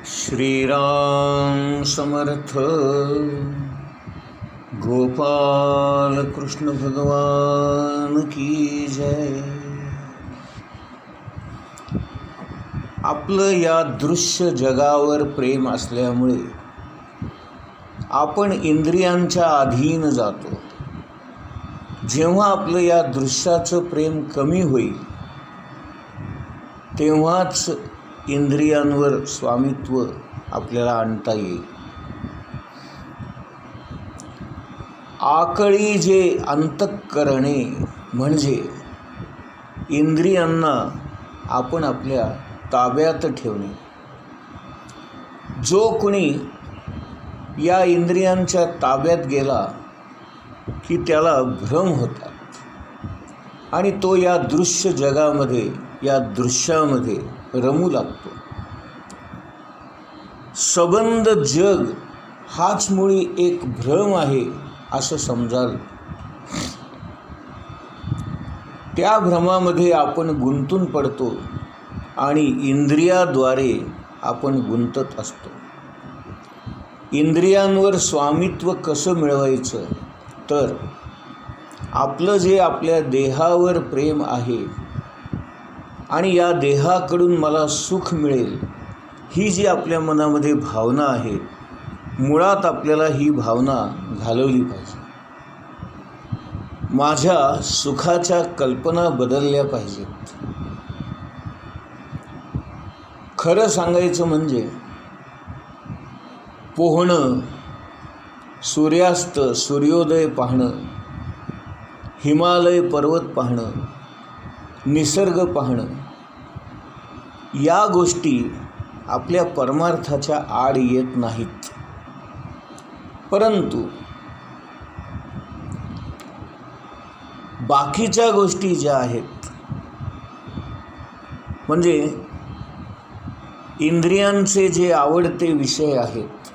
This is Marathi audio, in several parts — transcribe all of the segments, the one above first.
श्रीराम समर्थ. गोपाल कृष्ण भगवान की जय. आपलं या दृश्य जगावर प्रेम असल्यामुळे आपण इंद्रियांच्या अधीन जातो. जेव्हा आपलं या दृश्याचं प्रेम कमी होईल तेव्हाच इंद्रियांवर स्वामित्व आपल्याला आणता येईल. आकळी जे अंतःकरणे म्हणजे इंद्रियांना आपण आपल्या ताब्यात ठेवणे. जो कोणी या इंद्रियांच्या ताब्यात गेला की त्याला भ्रम होतात आणि तो या दृश्य जगामध्ये या दृश्यामध्ये रमू लागतो. सबंध जग हाच मुळी एक भ्रम आहे असं समजाल. त्या भ्रमामध्ये आपण गुंतून पडतो आणि इंद्रियाद्वारे आपण गुंतत असतो. इंद्रियांवर स्वामित्व कसं मिळवायचं तर आपलं जे आपल्या देहावर प्रेम आहे आणि या देहाकडून मला सुख मिळेल ही जी आपल्या मनामध्ये भावना आहे, मुळात आपल्याला ही भावना घालवली पाहिजे. माझ्या सुखाच्या कल्पना बदलल्या पाहिजेत. खरं सांगायचं म्हणजे पोहणं, सूर्यास्त सूर्योदय पाहणं, हिमालय पर्वत पाहणं, निसर्ग पाहणं या गोष्टी आपल्या परमार्थाच्या आड येत नाहीत. परंतु बाकीच्या गोष्टी ज्या आहेत म्हणजे इंद्रियांचे जे आवडते विषय आहेत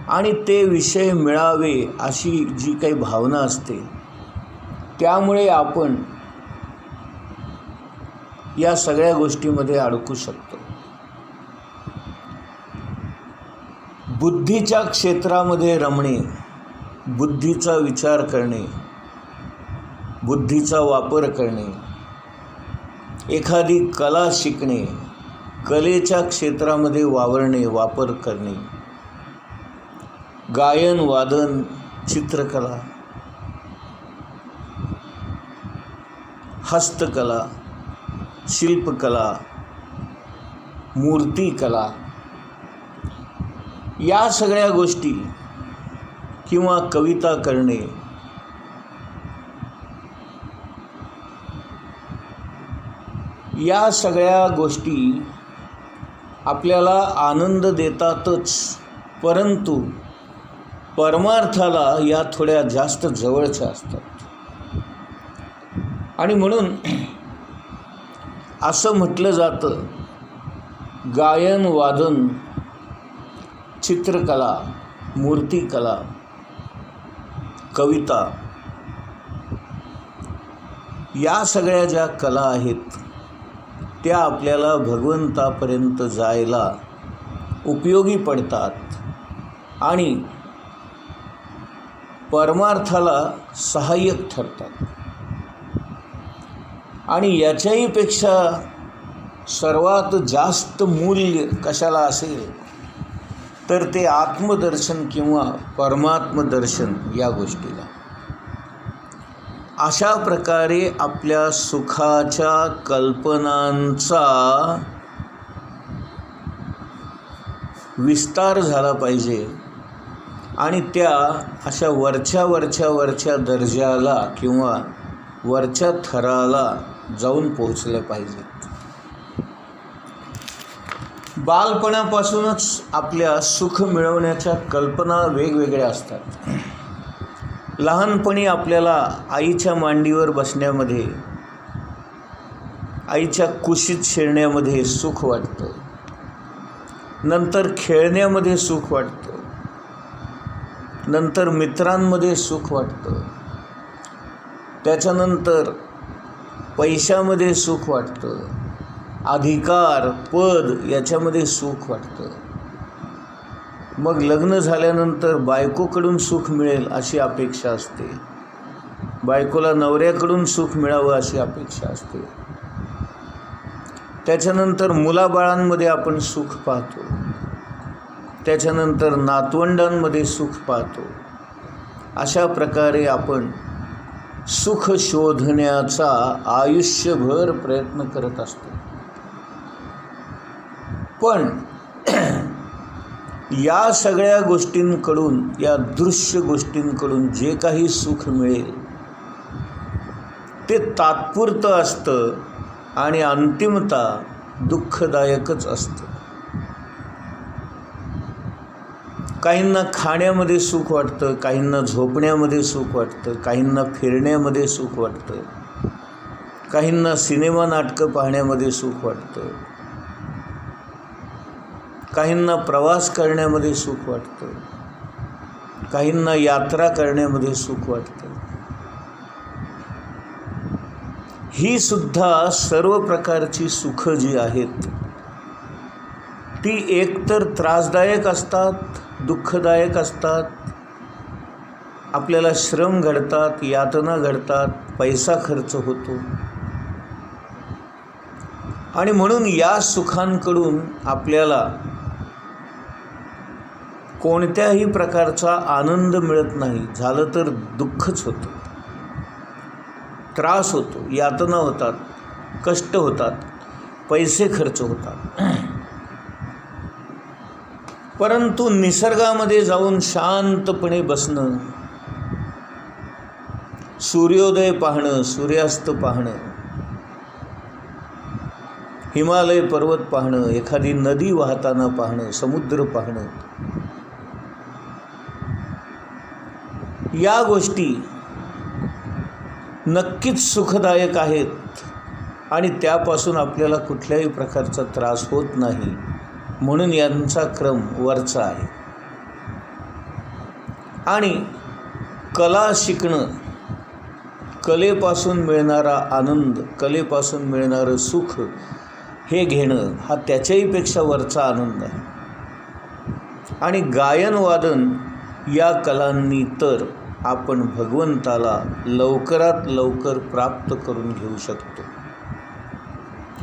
आणि ते विषय मिळावे अशी जी काही भावना असते त्यामुळे आपण या सगळ्या गोष्टीमध्ये अडकू शकतो. बुद्धीच्या क्षेत्रामध्ये रमणे, बुद्धीचा विचार करणे, बुद्धीचा वापर करणे, एखादी कला शिकणे, कलेच्या क्षेत्रामध्ये वावरणे, वापर करणे, गायन, वादन, चित्रकला, हस्तकला, शिल्पकला, मूर्तिकला या सगळ्या गोष्टी किंवा कविता करणे या सगळ्या गोष्टी आपल्याला आनंद देतातच, परंतु परमार्थाला या थोड्या जास्त जवळच्या असतात. आणि म्हणून असं म्हटलं जातं, गायन, वादन, चित्रकला, मूर्तिकला, कविता या सगळ्या ज्या कला आहेत त्या आपल्याला भगवंतापर्यंत जायला उपयोगी पडतात आणि परमार्थाला सहाय्यक ठरतात. आणि याच्याही पेक्षा सर्वात जास्त मूल्य कशाला असेल तर ते आत्मदर्शन किंवा परमात्मदर्शन या गोष्टीला. अशा प्रकारे आपल्या सुखाच्या कल्पनांचा विस्तार झाला पाहिजे आणि त्या अशा वरच्या दर्जाला किंवा वरच्या थराला जाऊन पोहोचल्या पाहिजेत. बालपणापासूनच आपल्या सुख मिळवण्याच्या कल्पना वेगवेगळ्या असतात. लहानपणी आपल्याला आईच्या मांडीवर बसण्यामध्ये, आईच्या कुशीत शिरण्यामध्ये सुख वाटतं. नंतर खेळण्यामध्ये सुख वाटतं. नंतर मित्रांमध्ये सुख वाटतं. त्याच्यानंतर पैशामध्ये सुख वाटतं. अधिकार, पद याच्यामध्ये सुख वाटतं. मग लग्न झाल्यानंतर बायकोकडून सुख मिळेल अशी अपेक्षा असते, बायकोला नवऱ्याकडून सुख मिळावं अशी अपेक्षा असते. त्याच्यानंतर मुलाबाळांमध्ये आपण सुख पाहतो, त्याच्यानंतर नातवंडांमध्ये सुख पाहतो. अशा प्रकारे आपण सुख शोधण्याचा आयुष्यभर प्रयत्न करत असतो. पण या सगळ्या गोष्टींकडून, या दृश्य गोष्टींकडून जे काही सुख मिळेल ते तात्पुरतं असतं आणि अंतिमतः दुःखदायकच असतं. काहींना खाण्यामध्ये सुख वाटतं, काहींना झोपण्यामध्ये सुख वाटतं, काहींना फिरण्यामध्ये सुख वाटतं, काहींना सिनेमा नाटकं पाहण्यामध्ये सुख वाटतं, काहींना प्रवास करण्यामध्ये सुख वाटतं, काहींना यात्रा करण्यामध्ये सुख वाटतं. ही सुद्धा सर्व प्रकारची सुख जी आहेत ती एकतर त्रासदायक असतात, दुःखदायक असतात, आपल्याला श्रम घडतात, यातना घडतात, पैसा खर्च होतो. आणि म्हणून या सुखांकडून आपल्याला कोणत्याही प्रकारचा आनंद मिळत नाही. झालं तर दुःखच होतं, त्रास होतो, यातना होतात, कष्ट होतात, पैसे खर्च होतात. परंतु निसर्गामध्ये जाऊन शांतपणे बसणं, सूर्योदय पाहणं, सूर्यास्त पाहणं, हिमालय पर्वत पाहणं, एखादी नदी वाहताना पाहणं, समुद्र पाहणं, या गोष्टी नक्कीच सुखदायक आहेत आणि त्यापासून आपल्याला कुठल्याही प्रकारचा त्रास होत नाही. म्हणून यांचा क्रम वरचा आहे. आणि कला शिकणं, कलेपासून मिळणारा आनंद, कलेपासून मिळणारं सुख हे घेणं हा त्याच्याही पेक्षा वरचा आनंद आहे. आणि गायन वादन या कलांनी तर आपण भगवंताला लवकरात लवकर प्राप्त करून घेऊ शकतो.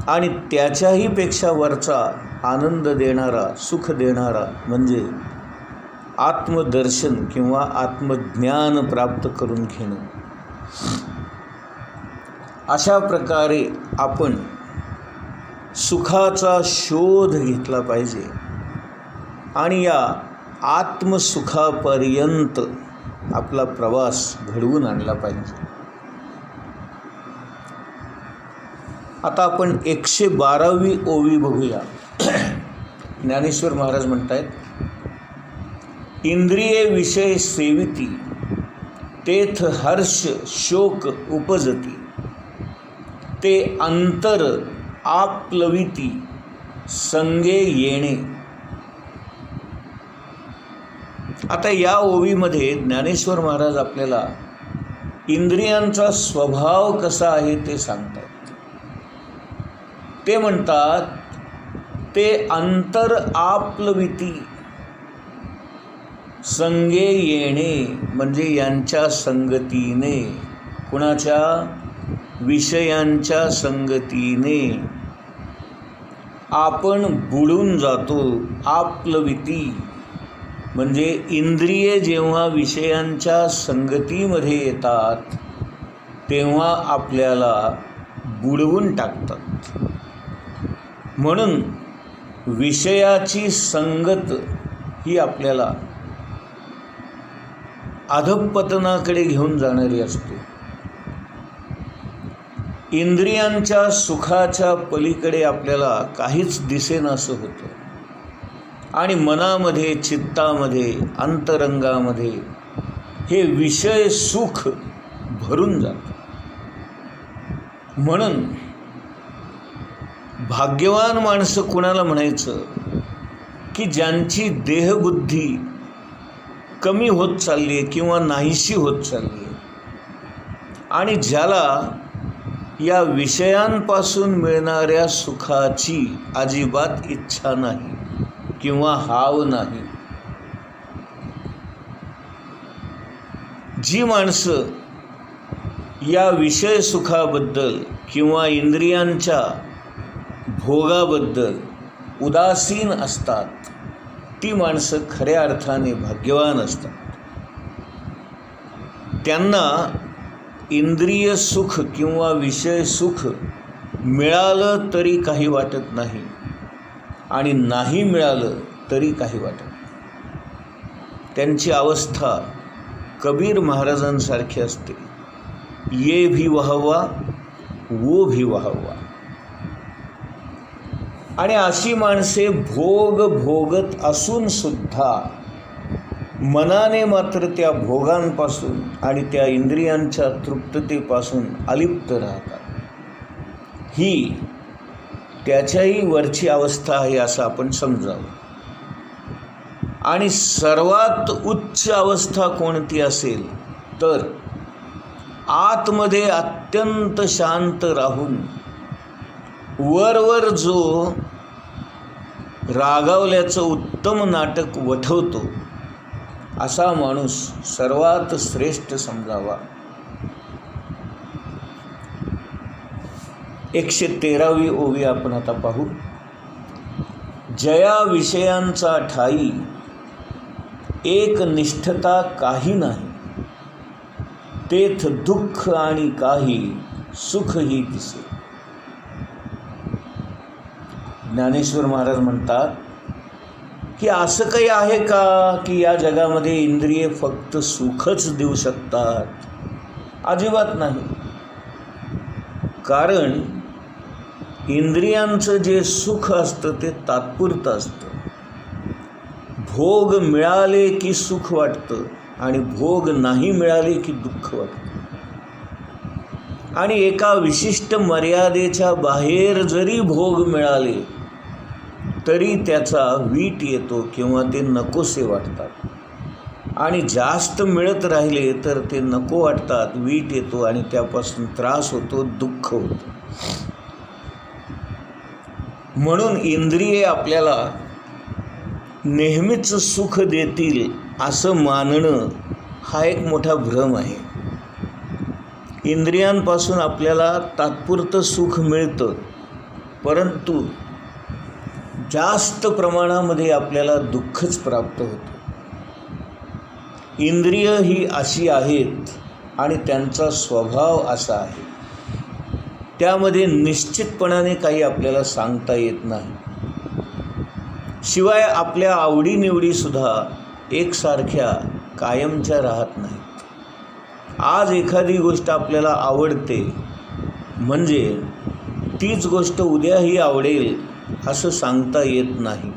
आणि त्याच्याही पेक्षा वरचा आनंद देणारा, सुख देणारा म्हणजे आत्मदर्शन किंवा आत्मज्ञान प्राप्त करून घेणं. अशा प्रकारे आपण सुखाचा शोध घेतला पाहिजे आणि या आत्मसुखापर्यंत आपला प्रवास घडवून आणला पाहिजे. आता आपण 112वी ओवी बघूया. ज्ञानेश्वर महाराज म्हणतायत, इंद्रिये विषय सेविती तेथ हर्ष शोक उपजती, ते अंतर आप्लविती संगे येणे. आता या ओवीमध्ये ज्ञानेश्वर महाराज आपल्याला इंद्रियांचा स्वभाव कसा आहे ते सांगतात. ते म्हणतात, ते अंतर आप्लविती संगे येणे, म्हणजे यांच्या संगतीने, कुणाच्या? विषयांच्या संगतीने आपण बुडून जातो. आप्लविती म्हणजे इंद्रिये जेव्हा विषयांच्या संगतीमध्ये येतात तेव्हा आपल्याला बुडवून टाकतात. म्हणून विषयाची संगत ही आपल्याला अधःपतनाकडे घेऊन जाणारी असते. इंद्रियांच्या सुखाच्या पलीकडे आपल्याला काहीच दिसेनासं होतं आणि मनामध्ये, चित्तामध्ये, अंतरंगामध्ये हे विषय सुख भरून जातं. म्हणून भाग्यवान माणसं कुणाला म्हणायचं की ज्यांची देहबुद्धी कमी होत चालली आहे किंवा नाहीशी होत चालली आहे आणि ज्याला या विषयांपासून मिळणाऱ्या सुखाची अजिबात इच्छा नाही किंवा हाव नाही. जी माणसं या विषय सुखाबद्दल किंवा इंद्रियांच्या भोगाबद्दल उदासीन असतात ती माणसं खऱ्या अर्थाने भाग्यवान असतात. त्यांना इंद्रिय सुख किंवा विषय सुख मिळालं तरी काही वाटत नाही आणि नाही मिळालं तरी काही वाटत नाही. त्यांची अवस्था कबीर महाराजांसारखी असते, ये भी वहवा वो भी वहवा. आणि अशी माणसे भोग भोगत असून सुद्धा मनाने मात्र त्या भोगांपासून आणि त्या इंद्रियांच्या तृप्ततेपासून अलिप्त राहतात. ही त्याच्याही वरची अवस्था आहे असं आपण समजावं. आणि सर्वात उच्च अवस्था कोणती असेल तर आतमध्ये अत्यंत शांत राहून वरवर जो रागावल्याचं उत्तम नाटक वठवतो असा माणूस सर्वात श्रेष्ठ समजावा. 113वी ओवी आपण आता पाहू. जया विषयांचा ठाई एक निष्ठता काही नाही, तेथ दुःख आणि काही सुखही दिसे. ज्ञानेश्वर महाराज म्हणतात की असं काही आहे का की या जगामध्ये इंद्रिये फक्त सुखच देऊ शकतात? अजिबात नाही. कारण इंद्रियांचं जे सुख असतं ते तात्पुरतं असतं. भोग मिळाले की सुख वाटतं आणि भोग नाही मिळाले की दुःख वाटतं. आणि एका विशिष्ट मर्यादेच्या बाहेर जरी भोग मिळाले तरी त्याचा वीट येतो किंवा ते नकोसे वाटतात. आणि जास्त मिळत राहिले तर ते नको वाटतात, वीट येतो आणि त्यापासून त्रास होतो, दुःख होतं. म्हणून इंद्रिये आपल्याला नेहमीच सुख देतील असं मानणं हा एक मोठा भ्रम आहे. इंद्रियांपासून आपल्याला तात्पुरतं सुख मिळतं, परंतु जास्त प्रमाणामध्ये आपल्याला दुःखच प्राप्त होतं. इंद्रिय ही अशी आहेत आणि त्यांचा स्वभाव असा आहे, त्यामध्ये निश्चितपणाने काही आपल्याला सांगता येत नाही. शिवाय आपल्या आवडीनिवडीसुद्धा एकसारख्या कायमच्या राहत नाहीत. आज एखादी गोष्ट आपल्याला आवडते म्हणजे तीच गोष्ट उद्याही आवडेल असं सांगता येत नाही.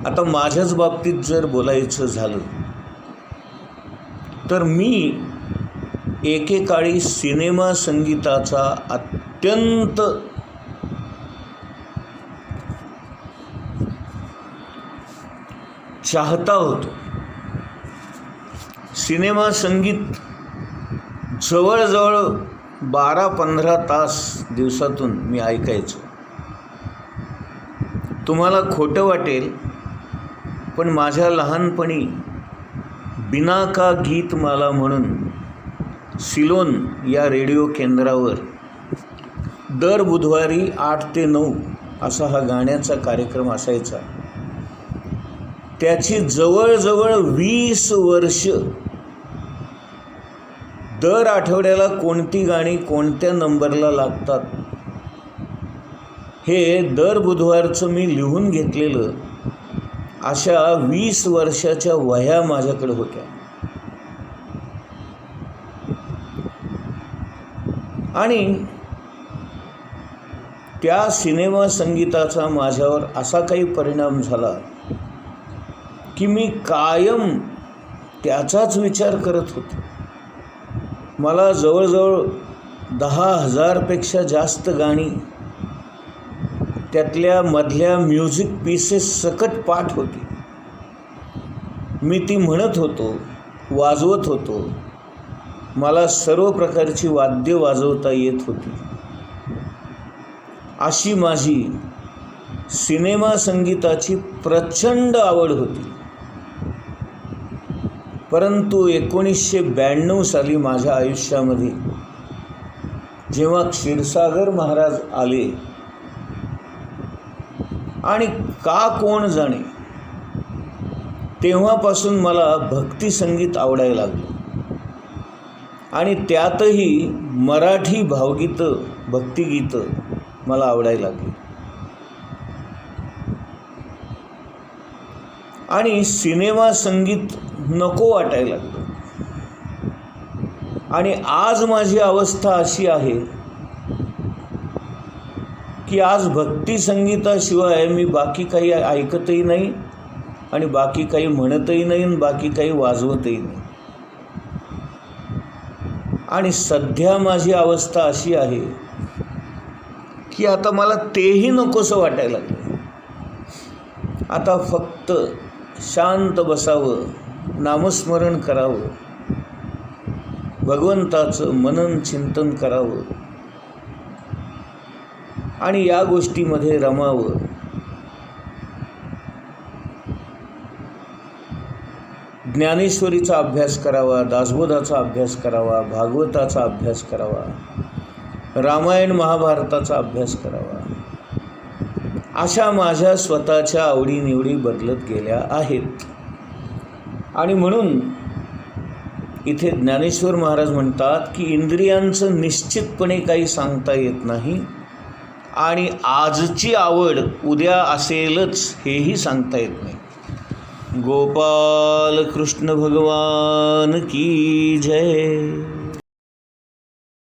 आता माझ्याच बाबतीत जर बोलायचं झालं तर मी एकेकाळी सिनेमा संगीताचा अत्यंत चाहता होतो. सिनेमा संगीत जवळजवळ 12-15 तास दिवसातून मी ऐकायचो. तुम्हाला खोटं वाटेल पण माझ्या लहानपणी बिना का गीतमाला म्हणून सिलोन या रेडिओ केंद्रावर दर बुधवारी 8 ते 9 असा हा गाण्याचा कार्यक्रम असायचा. त्याची जवळजवळ 20 वर्ष दर आठवड्याला कोणती गाणी कोणत्या नंबरला लागतात हे दर बुधवारचं मी लिहून घेतलेलं अशा 20 वर्षाच्या वह्या माझ्याकडे होत्या. आणि त्या सिनेमा संगीताचा माझ्यावर असा काही परिणाम झाला की मी कायम त्याचाच विचार करत होतो. मला जवळजवळ 10,000पेक्षा जास्त गाणी त्यातल्या मधल्या म्युझिक पीसेस सकट पाठ होती. मी ती म्हणत होतो, वाजवत होतो मला सर्व प्रकारची वाद्य वाजवता येत होती. अशी माझी सिनेमा संगीताची प्रचंड आवड होती. परंतु 1992 साली माझ्या आयुष्यामध्ये जेव्हा क्षीरसागर महाराज आले आणि का कोण जाणे, तेव्हापासून मला भक्ती संगीत आवडायला लागले आणि त्यातही मराठी भावगीतं, भक्तिगीतं मला आवडायला लागली. आणि सिनेमा संगीत नको वाटायला लागलं. आणि आज माझी अवस्था अशी आहे की आज भक्ती संगीताशिवाय मी बाकी काही ऐकतही नाही आणि बाकी काही म्हणतही नाही आणि बाकी काही वाजवतही नाही. आणि सध्या माझी अवस्था अशी आहे की आता मला तेही नकोसं वाटायला लागलं. आता फक्त शांत बसावं, नामस्मरण करावं, भगवंताचं मनन चिंतन करावं आणि या गोष्टीमध्ये रमावं. ज्ञानेश्वरीचा अभ्यास करावा, दासबोधाचा अभ्यास करावा, भागवताचा अभ्यास करावा, रामायण महाभारताचा अभ्यास करावा. अशा माझ्या स्वतःच्या आवडीनिवडी बदलत गेल्या आहेत. आणि म्हणून इथे ज्ञानेश्वर महाराज म्हणतात की इंद्रियांचं निश्चितपणे काही सांगता येत नाही आणि आजची आवड उद्या असेलच हेही सांगता येत नाही. गोपाल कृष्ण भगवान की जय.